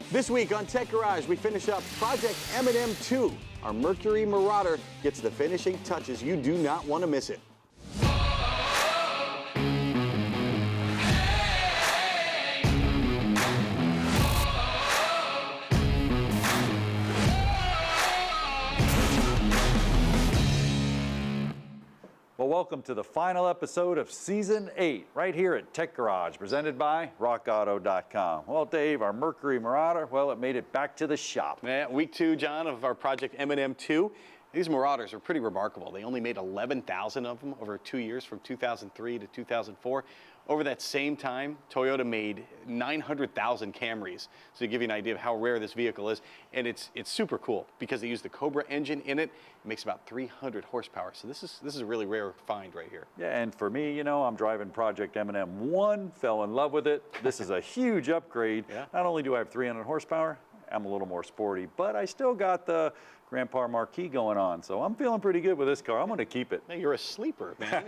This week on Tech Garage, we finish up Project M&M 2. Our Mercury Marauder gets the finishing touches. You do not want to miss it. Well, welcome to the final episode of Season 8, right here at Tech Garage, presented by RockAuto.com. Well, Dave, our Mercury Marauder, well, it made it back to the shop. Yeah, week 2, John, of our Project M&M 2. These Marauders are pretty remarkable. They only made 11,000 of them over 2 years, from 2003 to 2004. Over that same time, Toyota made 900,000 Camrys. So to give you an idea of how rare this vehicle is. And it's super cool because they use the Cobra engine in it. It makes about 300 horsepower. So this is a really rare find right here. Yeah, and for me, you know, I'm driving Project M&M 1, fell in love with it. This is a huge upgrade. Yeah. Not only do I have 300 horsepower, I'm a little more sporty, but I still got the Grandpa Marquis going on, so I'm feeling pretty good with this car. I'm going to keep it. Hey, you're a sleeper, man.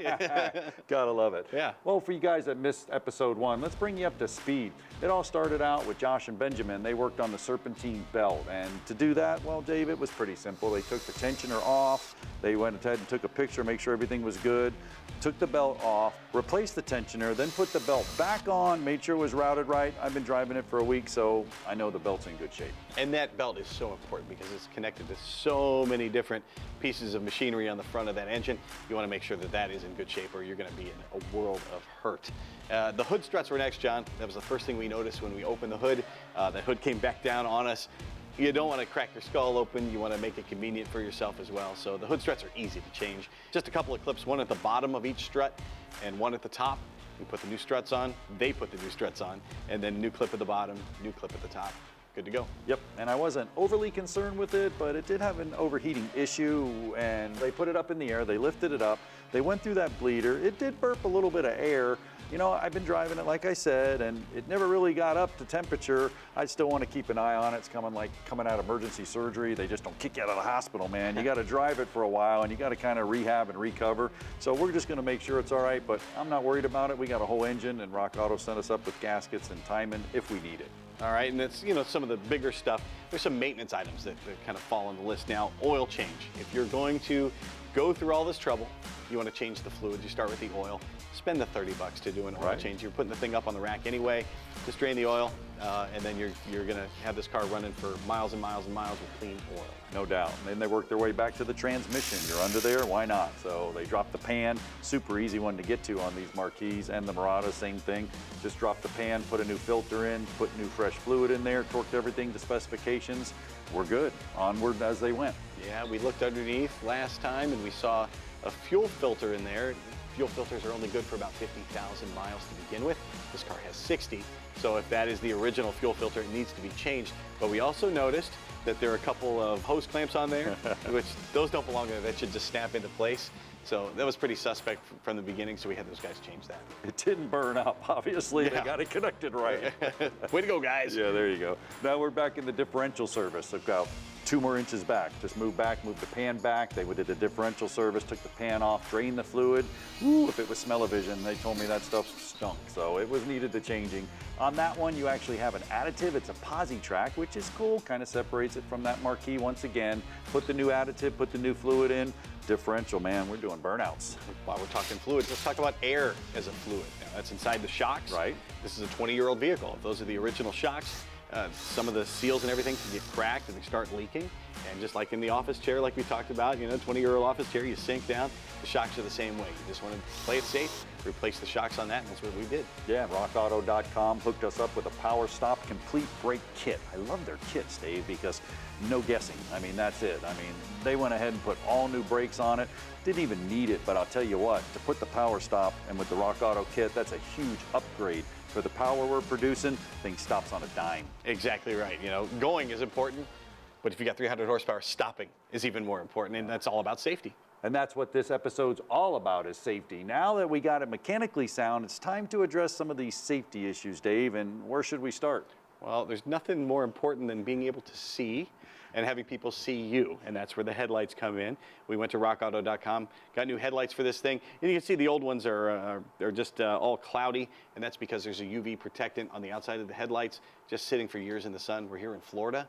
Gotta love it. Yeah. Well, for you guys that missed episode 1, let's bring you up to speed. It all started out with Josh and Benjamin. They worked on the serpentine belt, and to do that, well, Dave, it was pretty simple. They took the tensioner off. They went ahead and took a picture, make sure everything was good. Took the belt off, replaced the tensioner, then put the belt back on, made sure it was routed right. I've been driving it for a week, so I know the belt's in good shape. And that belt is so important because it's connected to so many different pieces of machinery on the front of that engine. You want to make sure that that is in good shape or you're going to be in a world of hurt. The hood struts were next, John. That was the first thing we noticed when we opened the hood. The hood came back down on us. You don't want to crack your skull open. You want to make it convenient for yourself as well. So the hood struts are easy to change. Just a couple of clips, one at the bottom of each strut and one at the top. We put the new struts on, they put the new struts on, and then new clip at the bottom, new clip at the top. Good to go. Yep, and I wasn't overly concerned with it, but it did have an overheating issue, and they put it up in the air, they lifted it up, they went through that bleeder. It did burp a little bit of air. You know, I've been driving it, like I said, and it never really got up to temperature. I still want to keep an eye on it. It's coming out of emergency surgery. They just don't kick you out of the hospital, man. You got to drive it for a while, and you got to kind of rehab and recover. So we're just going to make sure it's all right, but I'm not worried about it. We got a whole engine, and Rock Auto sent us up with gaskets and timing if we need it. All right, and it's, you know, some of the bigger stuff. There's some maintenance items that kind of fall on the list now. Oil change. If you're going to go through all this trouble, you want to change the fluid, you start with the oil. Spend the $30 to do an oil change. You're putting the thing up on the rack anyway. Just drain the oil, and then you're going to have this car running for miles and miles and miles with clean oil. No doubt. And then they work their way back to the transmission. You're under there, why not? So they drop the pan, super easy one to get to on these Marquis and the Murata, same thing. Just drop the pan, put a new filter in, put new fresh fluid in there, torqued everything to specifications. We're good. Onward as they went. Yeah, we looked underneath last time and we saw a fuel filter in there. Fuel filters are only good for about 50,000 miles to begin with. This car has 60, so if that is the original fuel filter, it needs to be changed. But we also noticed that there are a couple of hose clamps on there, which those don't belong there. That should just snap into place. So that was pretty suspect from the beginning, so we had those guys change that. It didn't burn up, obviously. Yeah. They got it connected right. Way to go, guys. Yeah, there you go. Now we're back in the differential service. They've got 2 more inches back. Just move back, move the pan back. They did the differential service, took the pan off, drained the fluid. Ooh, if it was smell-o-vision, they told me that stuff stunk, so it was needed the changing. On that one, you actually have an additive. It's a posi track, which is cool, kind of separates it from that Marquis once again. Put the new additive, put the new fluid in. Differential, man, we're doing burnouts. While we're talking fluids, let's talk about air as a fluid. Now, that's inside the shocks. Right. This is a 20-year-old vehicle. If those are the original shocks, some of the seals and everything can get cracked and they start leaking. And just like in the office chair, like we talked about, you know, 20-year-old office chair, you sink down, the shocks are the same way. You just want to play it safe, replace the shocks on that, and that's what we did. Yeah, RockAuto.com hooked us up with a Power Stop complete brake kit. I love their kits, Dave, because no guessing. I mean, that's it. I mean, they went ahead and put all new brakes on it. Didn't even need it, but I'll tell you what, to put the Power Stop and with the Rock Auto kit, that's a huge upgrade. For the power we're producing, thing stops on a dime. Exactly right. You know, going is important, but if you got 300 horsepower, stopping is even more important, and that's all about safety. And that's what this episode's all about, is safety. Now that we got it mechanically sound, it's time to address some of these safety issues, Dave, and where should we start? Well, there's nothing more important than being able to see and having people see you, and that's where the headlights come in. We went to rockauto.com, got new headlights for this thing, and you can see the old ones are just all cloudy, and that's because there's a UV protectant on the outside of the headlights, just sitting for years in the sun. We're here in Florida.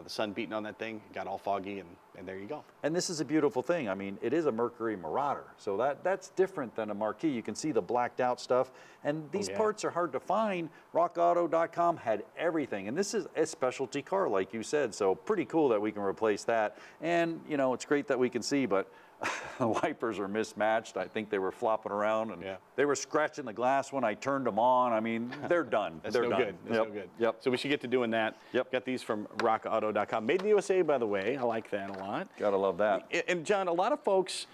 The sun beating on that thing, got all foggy, and there you go. And this is a beautiful thing. I mean, it is a Mercury Marauder, so that's different than a Marquis. You can see the blacked out stuff, and these parts are hard to find. RockAuto.com had everything, and this is a specialty car, like you said, so pretty cool that we can replace that. And, you know, it's great that we can see, but the wipers are mismatched. I think they were flopping around, and they were scratching the glass when I turned them on. I mean, they're done. That's no good. That's no good. Yep. So we should get to doing that. Yep. Got these from rockauto.com. Made in the USA, by the way. I like that a lot. Gotta love that. And John, a lot of folks,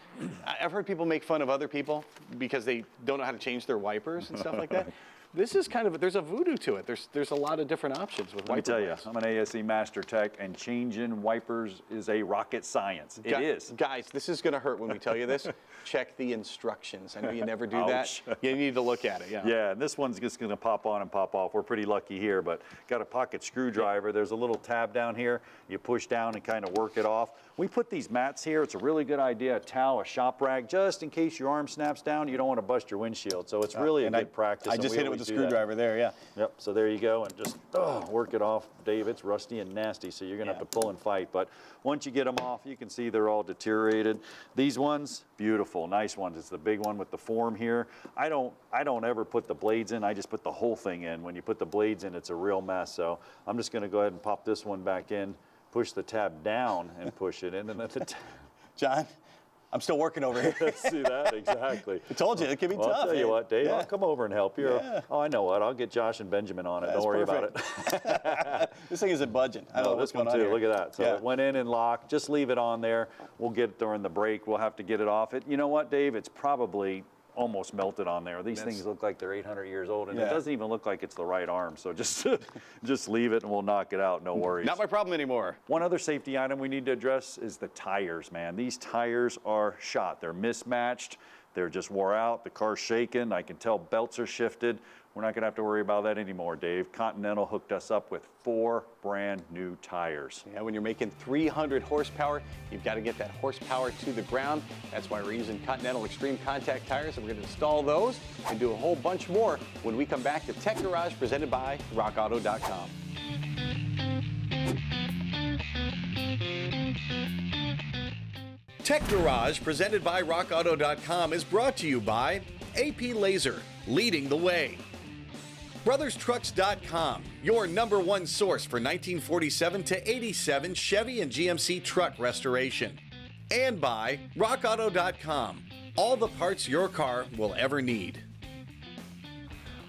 I've heard people make fun of other people because they don't know how to change their wipers and stuff like that. This is kind of, there's a voodoo to it. There's a lot of different options with wipers. Let me tell you, I'm an ASE Master Tech, and changing wipers is a rocket science. It is. Guys, this is going to hurt when we tell you this. Check the instructions. I know you never do Ouch. that. You need to look at it, Yeah, and this one's just going to pop on and pop off. We're pretty lucky here, but got a pocket screwdriver. There's a little tab down here. You push down and kind of work it off. We put these mats here. It's a really good idea. A towel, a shop rag, just in case your arm snaps down. You don't want to bust your windshield. So it's really a good practice. I just hit it with the screwdriver there, yeah. Yep, so there you go, and just work it off. Dave, it's rusty and nasty, so you're going to have to pull and fight. But once you get them off, you can see they're all deteriorated. These ones, beautiful, nice ones. It's the big one with the form here. I don't ever put the blades in. I just put the whole thing in. When you put the blades in, it's a real mess. So I'm just going to go ahead and pop this one back in, push the tab down and push it in, and then the John, I'm still working over here. See that? Exactly. I told you, it can be tough. I'll tell you what, Dave, Yeah. I'll come over and help you. Yeah. Oh, I know what. I'll get Josh and Benjamin on it. That's Don't worry perfect. about it. This thing isn't budging. I don't know what's this one going on too. here. Look at that. So Yeah. it went in and locked. Just leave it on there. We'll get it during the break. We'll have to get it off. You know what, Dave? It's probably almost melted on there. These things look like they're 800 years old, and it doesn't even look like it's the right arm. So just just leave it, and we'll knock it out. No worries. Not my problem anymore. One other safety item we need to address is the tires, man. These tires are shot. They're mismatched. They're just wore out. The car's shaking. I can tell belts are shifted. We're not going to have to worry about that anymore, Dave. Continental hooked us up with 4 brand new tires. Yeah, when you're making 300 horsepower, you've got to get that horsepower to the ground. That's why we're using Continental Extreme Contact tires, and we're going to install those and do a whole bunch more when we come back to Tech Garage, presented by rockauto.com. Tech Garage, presented by rockauto.com, is brought to you by AP Laser, leading the way. BrothersTrucks.com, your #1 source for 1947 to 87 Chevy and GMC truck restoration. And by RockAuto.com, all the parts your car will ever need.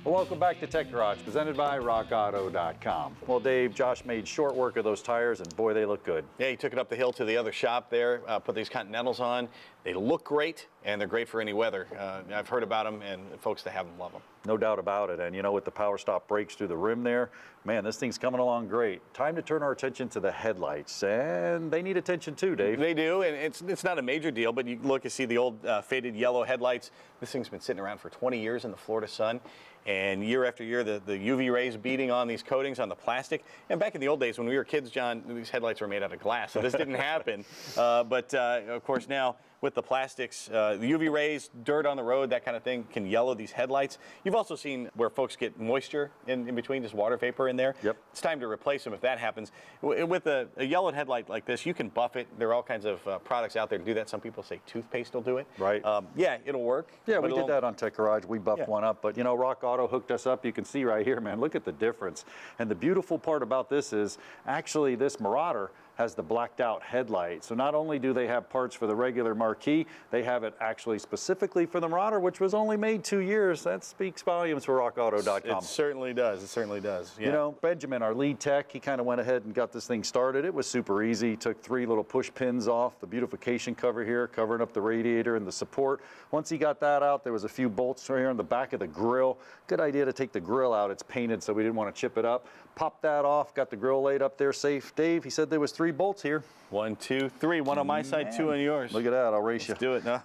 Well, welcome back to Tech Garage, presented by RockAuto.com. Well, Dave, Josh made short work of those tires, and boy, they look good. Yeah, he took it up the hill to the other shop there, put these Continentals on. They look great, and they're great for any weather. I've heard about them, and folks that have them love them. No doubt about it. And you know, with the power stop brakes through the rim there, man, this thing's coming along great. Time to turn our attention to the headlights, and they need attention too, Dave. They do, and it's not a major deal, but you look and see the old faded yellow headlights. This thing's been sitting around for 20 years in the Florida sun. And year after year, the UV rays beating on these coatings on the plastic. And back in the old days when we were kids, John, these headlights were made out of glass, so this didn't happen. But of course now, with the plastics, the UV rays, dirt on the road, that kind of thing can yellow these headlights. You've also seen where folks get moisture in between, just water vapor in there. Yep. It's time to replace them if that happens. With a yellowed headlight like this, you can buff it. There are all kinds of products out there to do that. Some people say toothpaste will do it. Right. Yeah, it'll work. Yeah, we did that on Tech Garage. We buffed one up, but you know, Rock Auto hooked us up. You can see right here, man, look at the difference. And the beautiful part about this is actually this Marauder has the blacked out headlight. So not only do they have parts for the regular Marquis, they have it actually specifically for the Marauder, which was only made 2 years. That speaks volumes for rockauto.com. It certainly does. It certainly does. Yeah. You know, Benjamin, our lead tech, he kind of went ahead and got this thing started. It was super easy. He took 3 little push pins off the beautification cover here, covering up the radiator and the support. Once he got that out, there was a few bolts right here on the back of the grill. Good idea to take the grill out. It's painted, so we didn't want to chip it up. Popped that off, got the grill laid up there safe. Dave, he said there was 3 3 bolts here. 1, 2, 3. One on my side, 2 on yours. Look at that, I'll race Let's you. do it. No,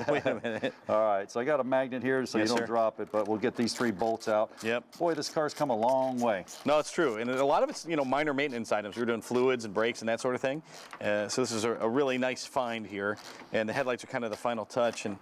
wait a minute. All right, so I got a magnet here so Yes, you don't sir. drop it, but we'll get these 3 bolts out. Yep. Boy, this car's come a long way. No, it's true, and a lot of it's minor maintenance items. We're doing fluids and brakes and that sort of thing. So this is a really nice find here, and the headlights are kind of the final touch. And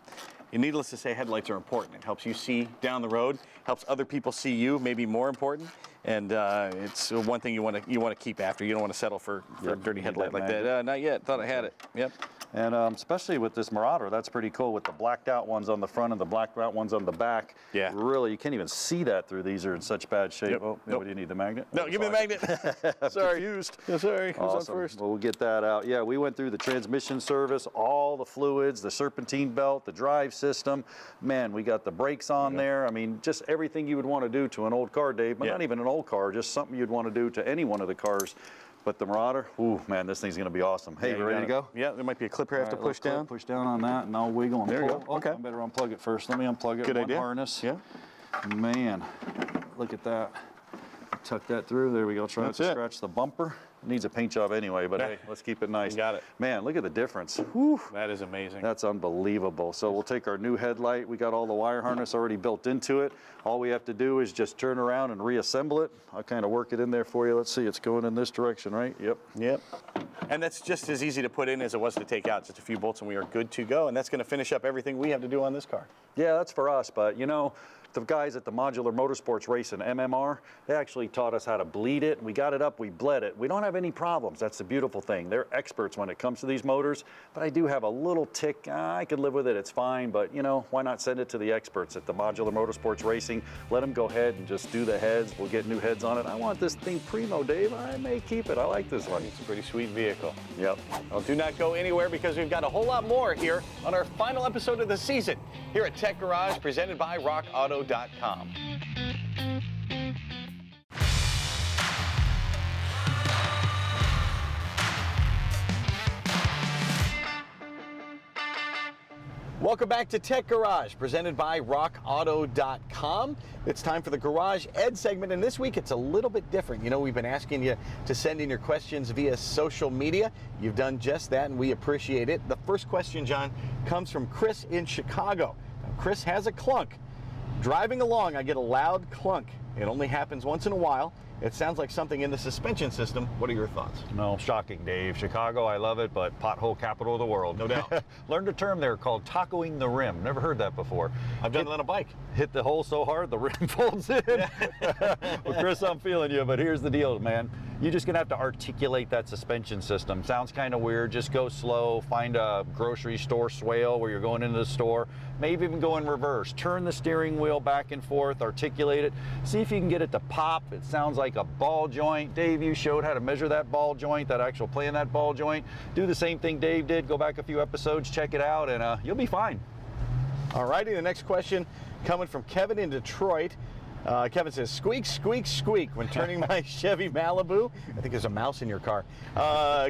needless to say, headlights are important. It helps you see down the road, helps other people see you, maybe more important. And it's one thing you want to keep after. You don't want to settle for a dirty headlight like that. Not yet. Thought I had it. Yep. And especially with this Marauder, that's pretty cool with the blacked out ones on the front and the blacked out ones on the back. Yeah. Really, you can't even see that through. These are in such bad shape. Yep. Oh, Nope. what do you need, the magnet? No, Oh, give me the magnet. Sorry. Confused. Yeah, sorry. Who's on Awesome. first? Well, we'll get that out. Yeah, we went through the transmission service, all the fluids, the serpentine belt, the drive system. Man, we got the brakes on there. I mean, just everything you would want to do to an old car, Dave, but not even an old car, just something you'd want to do to any one of the cars. But the Marauder, ooh, man, this thing's going to be awesome. Hey, you ready to go? Yeah, there might be a clip here I have to push down. Push down on that, and I'll wiggle and There you pull. go. Okay. I better unplug it first. Let me unplug it. Good One idea. harness. Yeah. Man, look at that. Tuck that through. There we go. Try not to scratch the bumper. It needs a paint job anyway, but hey, let's keep it nice. You got it. Man, look at the difference. Whew. That is amazing. That's unbelievable. So we'll take our new headlight. We got all the wire harness already built into it. All we have to do is just turn around and reassemble it. I'll kind of work it in there for you. Let's see, it's going in this direction, right? Yep. Yep. And that's just as easy to put in as it was to take out. Just a few bolts and we are good to go. And that's going to finish up everything we have to do on this car. Yeah, that's for us, but you know, the guys at the Modular Motorsports Race and MMR, they actually taught us how to bleed it. We got it up, we bled it. We don't have any problems. That's the beautiful thing. They're experts when it comes to these motors, but I do have a little tick. I could live with it, it's fine, but you know, why not send it to the experts at the Modular Motorsports Racing? Let them go ahead and just do the heads. We'll get new heads on it. I want this thing primo, Dave. I may keep it. I like this one. It's a pretty sweet vehicle. Yep. Well, do not go anywhere because we've got a whole lot more here on our final episode of the season here at Tech Garage, presented by RockAuto.com. Welcome back to Tech Garage, presented by RockAuto.com. It's time for the Garage Ed segment, and this week it's a little bit different. You know, we've been asking you to send in your questions via social media. You've done just that, and we appreciate it. The first question, John, comes from Chris in Chicago. Now, Chris has a clunk. Driving along, I get a loud clunk. It only happens once in a while. It sounds like something in the suspension system. What are your thoughts? No, shocking, Dave. Chicago, I love it, but pothole capital of the world. No doubt. Learned a term there called tacoing the rim. Never heard that before. I've done it on a bike. Hit the hole so hard, the rim folds in. Well, Chris, I'm feeling you, but here's the deal, man. You're just gonna have to articulate that suspension system. Sounds kind of weird. Just go slow. Find a grocery store swale where you're going into the store. Maybe even go in reverse. Turn the steering wheel back and forth. Articulate it. See if you can get it to pop. It sounds like a ball joint. Dave, you showed how to measure that ball joint, that actual play in that ball joint. Do the same thing Dave did. Go back a few episodes, check it out, and you'll be fine. All righty, the next question coming from Kevin in Detroit. Kevin says, squeak, squeak, squeak when turning my Chevy Malibu. I think there's a mouse in your car.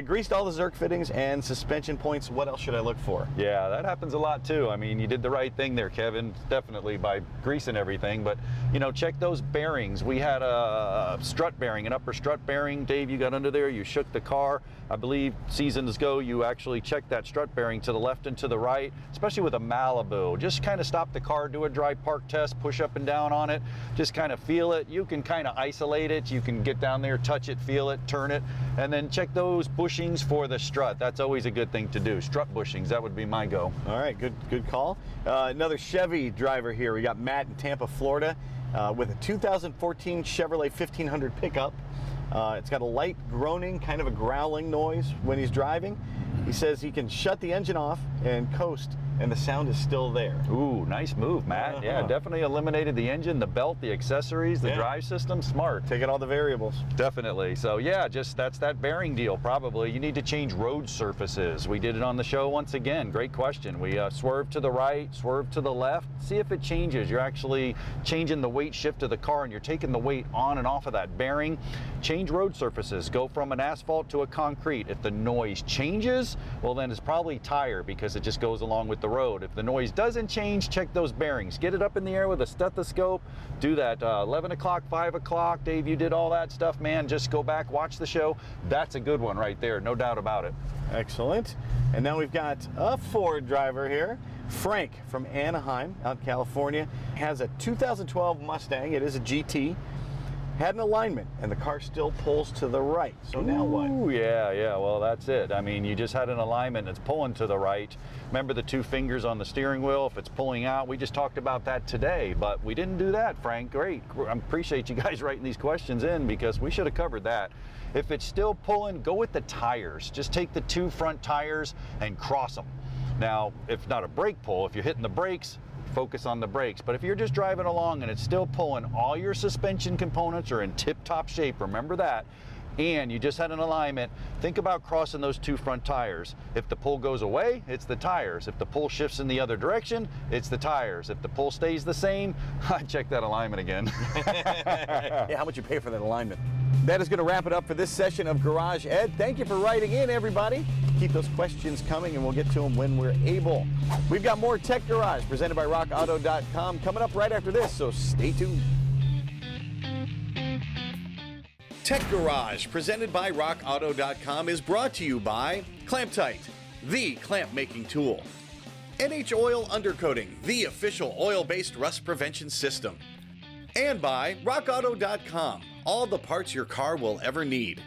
Greased all the Zerk fittings and suspension points. What else should I look for? Yeah, that happens a lot too. I mean, you did the right thing there, Kevin, definitely by greasing everything. But, you know, check those bearings. We had a strut bearing, an upper strut bearing. Dave, you got under there, you shook the car. I believe seasons ago, you actually checked that strut bearing to the left and to the right, especially with a Malibu. Just kind of stop the car, do a dry park test, push up and down on it. Just kind of feel it. You can kind of isolate it. You can get down there, touch it, feel it, turn it, and then check those bushings for the strut. That's always a good thing to do. Strut bushings, that would be my go. All right, good call. Another Chevy driver here. We got Matt in Tampa, Florida, with a 2014 Chevrolet 1500 pickup. It's got a light groaning, kind of a growling noise when he's driving. He says he can shut the engine off and coast, and the sound is still there. Ooh, nice move, Matt. Yeah, definitely eliminated the engine, the belt, the accessories, the drive system. Smart. Taking all the variables. Definitely. So yeah, just that's that bearing deal probably. You need to change road surfaces. We did it on the show once again. Great question. We swerve to the right, swerve to the left. See if it changes. You're actually changing the weight shift of the car and you're taking the weight on and off of that bearing. Change road surfaces. Go from an asphalt to a concrete. If the noise changes, well then it's probably tire because it just goes along with the road. If the noise doesn't change, check those bearings. Get it up in the air with a stethoscope. Do that 11 o'clock, 5 o'clock. Dave, you did all that stuff, man. Just go back, watch the show. That's a good one right there, no doubt about it. Excellent. And now we've got a Ford driver here. Frank from Anaheim, out in California, has a 2012 Mustang. It is a GT. Had an alignment, and the car still pulls to the right. So now what? Ooh, yeah, well, that's it. I mean, you just had an alignment that's pulling to the right. Remember the 2 fingers on the steering wheel? If it's pulling out, we just talked about that today, but we didn't do that, Frank. Great. I appreciate you guys writing these questions in because we should have covered that. If it's still pulling, go with the tires. Just take the 2 front tires and cross them. Now, if not a brake pull, if you're hitting the brakes, focus on the brakes. But if you're just driving along and it's still pulling, all your suspension components are in tip-top shape, remember that, and you just had an alignment, think about crossing those 2 front tires. If the pull goes away, it's the tires. If the pull shifts in the other direction, it's the tires. If the pull stays the same, check that alignment again. Yeah, how much you pay for that alignment? That is going to wrap it up for this session of Garage Ed. Thank you for writing in, everybody. Keep those questions coming, and we'll get to them when we're able. We've got more Tech Garage presented by RockAuto.com coming up right after this, so stay tuned. Tech Garage presented by RockAuto.com is brought to you by Clamp Tight, the clamp making tool. NH Oil Undercoating, the official oil-based rust prevention system. And by RockAuto.com, all the parts your car will ever need.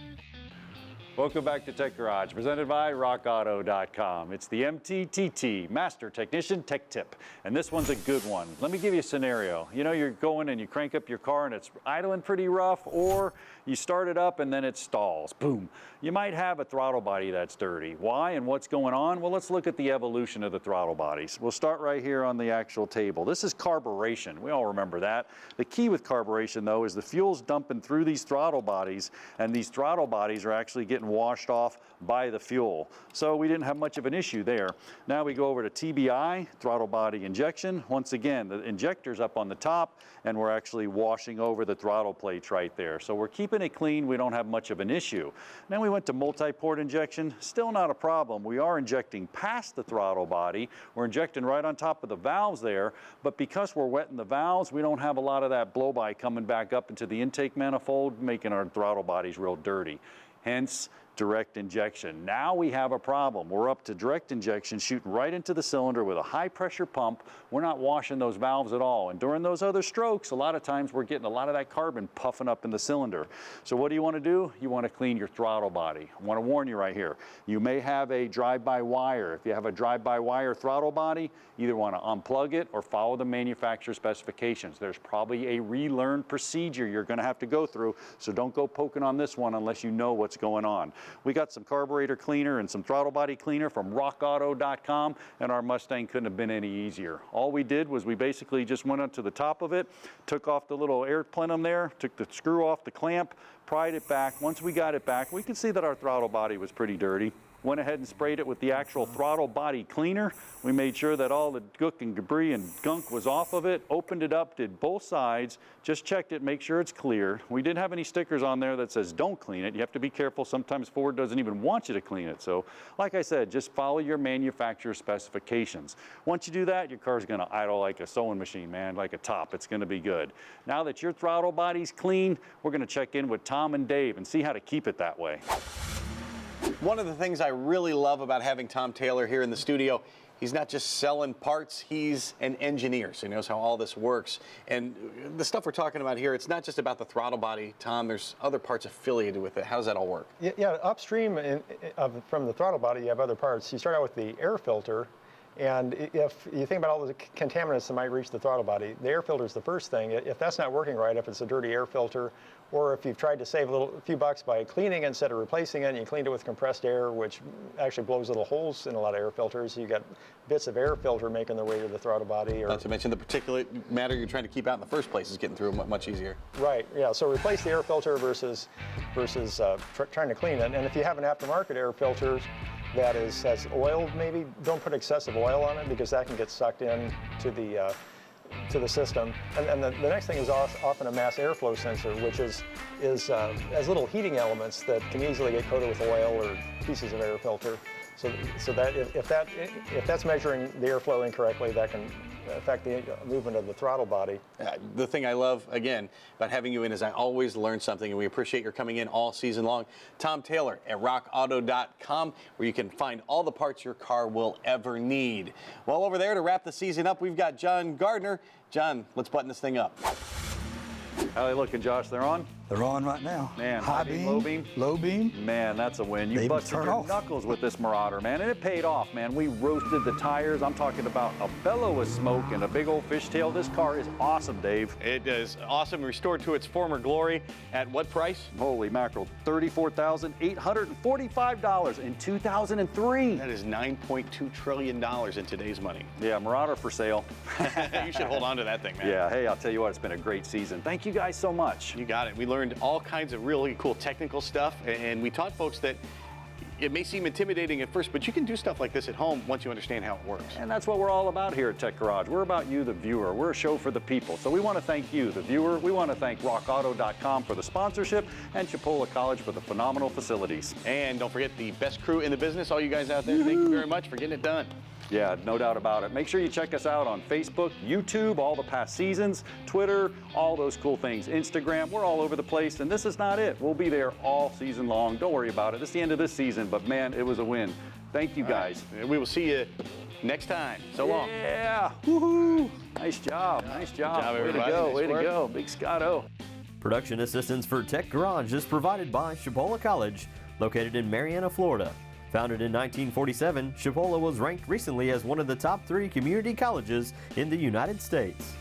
Welcome back to Tech Garage, presented by RockAuto.com. It's the MTTT, Master Technician Tech Tip, and this one's a good one. Let me give you a scenario. You know, you're going and you crank up your car and it's idling pretty rough, or you start it up and then it stalls, boom. You might have a throttle body that's dirty. Why and what's going on? Well, let's look at the evolution of the throttle bodies. We'll start right here on the actual table. This is carburation. We all remember that. The key with carburation, though, is the fuel's dumping through these throttle bodies, and these throttle bodies are actually getting washed off by the fuel. So we didn't have much of an issue there. Now we go over to TBI, throttle body injection. Once again, the injector's up on the top, and we're actually washing over the throttle plates right there. So we're keeping it clean. We don't have much of an issue. Then we went to multi-port injection. Still not a problem. We are injecting past the throttle body. We're injecting right on top of the valves there, but because we're wetting the valves, we don't have a lot of that blow-by coming back up into the intake manifold, making our throttle bodies real dirty. Hence, direct injection. Now we have a problem. We're up to direct injection, shooting right into the cylinder with a high pressure pump. We're not washing those valves at all. And during those other strokes, a lot of times we're getting a lot of that carbon puffing up in the cylinder. So what do you want to do? You want to clean your throttle body. I want to warn you right here. You may have a drive-by-wire. If you have a drive-by-wire throttle body, either want to unplug it or follow the manufacturer specifications. There's probably a relearned procedure you're going to have to go through, so don't go poking on this one unless you know what's going on. We got some carburetor cleaner and some throttle body cleaner from RockAuto.com, and our Mustang couldn't have been any easier. All we did was we basically just went up to the top of it, took off the little air plenum there, took the screw off the clamp, pried it back. Once we got it back, we could see that our throttle body was pretty dirty. Went ahead and sprayed it with the actual throttle body cleaner. We made sure that all the gook and debris and gunk was off of it, opened it up, did both sides, just checked it, make sure it's clear. We didn't have any stickers on there that says don't clean it. You have to be careful. Sometimes Ford doesn't even want you to clean it. So like I said, just follow your manufacturer specifications. Once you do that, your car's gonna idle like a sewing machine, man, like a top. It's gonna be good. Now that your throttle body's clean, we're gonna check in with Tom and Dave and see how to keep it that way. One of the things I really love about having Tom Taylor here in the studio, he's not just selling parts, he's an engineer, so he knows how all this works. And the stuff we're talking about here, it's not just about the throttle body, Tom, there's other parts affiliated with it. How does that all work? Yeah, upstream from the throttle body, you have other parts. You start out with the air filter, and if you think about all the contaminants that might reach the throttle body, the air filter is the first thing. If that's not working right, if it's a dirty air filter, or if you've tried to save a few bucks by cleaning it instead of replacing it, and you cleaned it with compressed air, which actually blows little holes in a lot of air filters, you got bits of air filter making their way to the throttle body. Or, not to mention the particulate matter you're trying to keep out in the first place is getting through much easier. Right, yeah, so replace the air filter versus trying to clean it. And if you have an aftermarket air filter that has oil, maybe don't put excessive oil on it, because that can get sucked in to the system. And the next thing is often a mass airflow sensor, which has little heating elements that can easily get coated with oil or pieces of air filter. So that if that's measuring the airflow incorrectly, that can affect the movement of the throttle body. The thing I love, again, about having you in is I always learn something, and we appreciate your coming in all season long. Tom Taylor at rockauto.com, where you can find all the parts your car will ever need. Well, over there to wrap the season up, we've got John Gardner. John, let's button this thing up. How are they looking, Josh? They're on? They're on right now. Man, high beam, low beam? low beam. Man, that's a win. They You even busted turn your off. knuckles with this Marauder, man, and it paid off, man. We roasted the tires. I'm talking about a bellow of smoke and a big old fishtail. This car is awesome, Dave. It is awesome, restored to its former glory. At what price? Holy mackerel, $34,845 in 2003. That is $9.2 trillion in today's money. Yeah, Marauder for sale. You should hold on to that thing, man. Yeah, hey, I'll tell you what, it's been a great season. Thank you guys so much. You got it. We learned all kinds of really cool technical stuff, and we taught folks that it may seem intimidating at first, but you can do stuff like this at home once you understand how it works. And that's what we're all about here at Tech Garage. We're about you, the viewer. We're a show for the people. So we want to thank you, the viewer. We want to thank rockauto.com for the sponsorship and Chipola College for the phenomenal facilities. And don't forget the best crew in the business, all you guys out there. Thank you very much for getting it done. Yeah, no doubt about it. Make sure you check us out on Facebook, YouTube, all the past seasons, Twitter, all those cool things, Instagram. We're all over the place, and this is not it. We'll be there all season long. Don't worry about it. It's the end of this season, but man, it was a win. Thank you guys. Right. We will see you next time. So long. Yeah, woohoo! Nice job, nice job. Good job, Way to everybody. go, Nice way work. to go. Big Scotto. Production assistance for Tech Garage is provided by Chipola College, located in Marianna, Florida. Founded in 1947, Chipola was ranked recently as one of the top 3 community colleges in the United States.